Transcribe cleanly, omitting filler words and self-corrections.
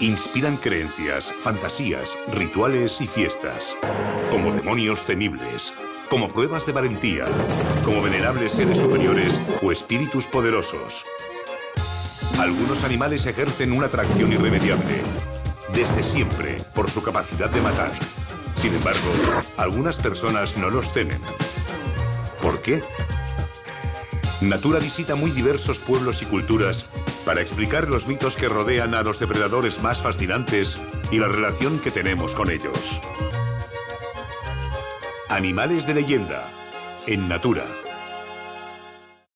Inspiran creencias, fantasías, rituales y fiestas. Como demonios temibles, como pruebas de valentía, como venerables seres superiores o espíritus poderosos. Algunos animales ejercen una atracción irremediable, desde siempre, por su capacidad de matar. Sin embargo, algunas personas no los temen. ¿Por qué? Natura visita muy diversos pueblos y culturas para explicar los mitos que rodean a los depredadores más fascinantes y la relación que tenemos con ellos. Animales de leyenda, en Natura.